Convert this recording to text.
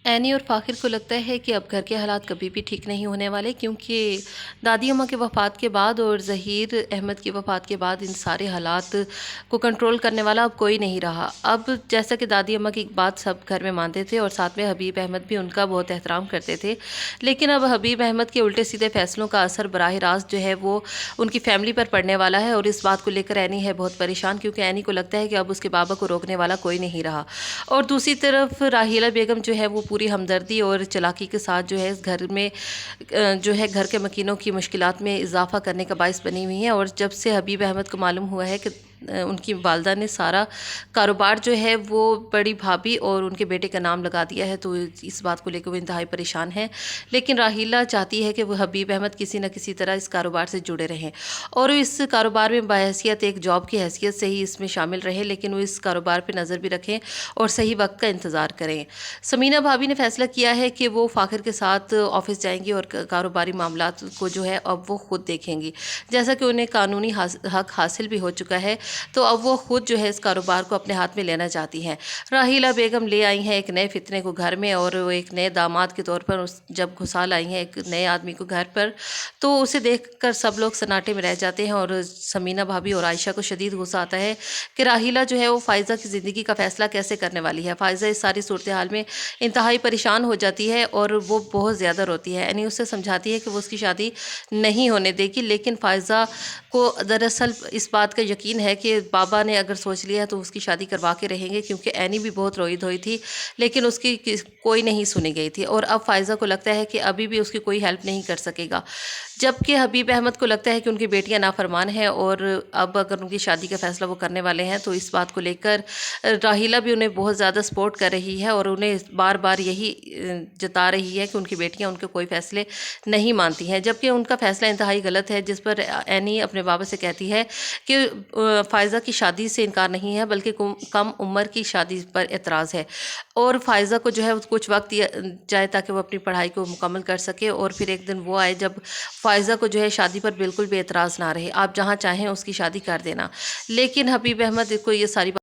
Any اور فاخر کو لگتا ہے کہ اب گھر کے حالات کبھی بھی ٹھیک نہیں ہونے والے، کیونکہ دادی اماں کی وفات کے بعد اور ظہیر احمد کی وفات کے بعد ان سارے حالات کو کنٹرول کرنے والا اب کوئی نہیں رہا۔ اب جیسا کہ دادی اماں کی بات سب گھر میں مانتے تھے اور ساتھ میں حبیب احمد بھی ان کا بہت احترام کرتے تھے، لیکن اب حبیب احمد کے الٹے سیدھے فیصلوں کا اثر براہ راست جو ہے وہ ان کی فیملی پر پڑنے والا ہے، اور اس بات کو لے کر اینی ہے بہت پریشان، کیونکہ اینی کو لگتا ہے کہ اب اس کے بابا کو روکنے والا کوئی نہیں رہا۔ اور دوسری طرف راحیلہ بیگم جو ہے وہ پوری ہمدردی اور چلاکی کے ساتھ جو ہے اس گھر میں جو ہے گھر کے مکینوں کی مشکلات میں اضافہ کرنے کا باعث بنی ہوئی ہیں۔ اور جب سے حبیب احمد کو معلوم ہوا ہے کہ ان کی والدہ نے سارا کاروبار جو ہے وہ بڑی بھابھی اور ان کے بیٹے کا نام لگا دیا ہے، تو اس بات کو لے کے وہ انتہائی پریشان ہیں۔ لیکن راحیلہ چاہتی ہے کہ وہ حبیب احمد کسی نہ کسی طرح اس کاروبار سے جڑے رہیں اور اس کاروبار میں بحیثیت ایک جاب کی حیثیت سے ہی اس میں شامل رہیں، لیکن وہ اس کاروبار پہ نظر بھی رکھیں اور صحیح وقت کا انتظار کریں۔ سمینہ بھابھی نے فیصلہ کیا ہے کہ وہ فاخر کے ساتھ آفس جائیں گی اور کاروباری معاملات کو جو ہے اب وہ خود دیکھیں گی، جیسا کہ انہیں قانونی حق حاصل بھی ہو چکا ہے، تو اب وہ خود جو ہے اس کاروبار کو اپنے ہاتھ میں لینا چاہتی ہیں۔ راحیلہ بیگم لے آئی ہیں ایک نئے فتنے کو گھر میں، اور وہ ایک نئے داماد کے طور پر جب گھسال آئی ہیں ایک نئے آدمی کو گھر پر، تو اسے دیکھ کر سب لوگ سناٹے میں رہ جاتے ہیں، اور سمینہ بھابھی اور عائشہ کو شدید غصہ آتا ہے کہ راحیلہ جو ہے وہ فائزہ کی زندگی کا فیصلہ کیسے کرنے والی ہے۔ فائزہ اس ساری صورتحال میں انتہائی پریشان ہو جاتی ہے اور وہ بہت زیادہ روتی ہے۔ یعنی اسے سمجھاتی ہے کہ وہ اس کی شادی نہیں ہونے دے گی، لیکن فائزہ کو دراصل اس بات کا یقین ہے کہ بابا نے اگر سوچ لیا ہے تو اس کی شادی کروا کے رہیں گے، کیونکہ اینی بھی بہت روئی دھوئی تھی لیکن اس کی کوئی نہیں سنی گئی تھی، اور اب فائزہ کو لگتا ہے کہ ابھی بھی اس کی کوئی ہیلپ نہیں کر سکے گا، جبکہ حبیب احمد کو لگتا ہے کہ ان کی بیٹیاں نافرمان ہیں اور اب اگر ان کی شادی کا فیصلہ وہ کرنے والے ہیں تو اس بات کو لے کر راحیلہ بھی انہیں بہت زیادہ سپورٹ کر رہی ہے، اور انہیں بار بار یہی جتا رہی ہے کہ ان کی بیٹیاں ان کے کوئی فیصلے نہیں مانتی ہیں، جبکہ ان کا فیصلہ انتہائی غلط ہے، جس پر اینی اپنے بابا سے کہتی ہے کہ فائزہ کی شادی سے انکار نہیں ہے بلکہ کم عمر کی شادی پر اعتراض ہے، اور فائزہ کو جو ہے کچھ وقت دیا جائے تاکہ وہ اپنی پڑھائی کو مکمل کر سکے، اور پھر ایک دن وہ آئے جب فائزہ کو جو ہے شادی پر بالکل بھی اعتراض نہ رہے، آپ جہاں چاہیں اس کی شادی کر دینا۔ لیکن حبیب احمد کو یہ ساری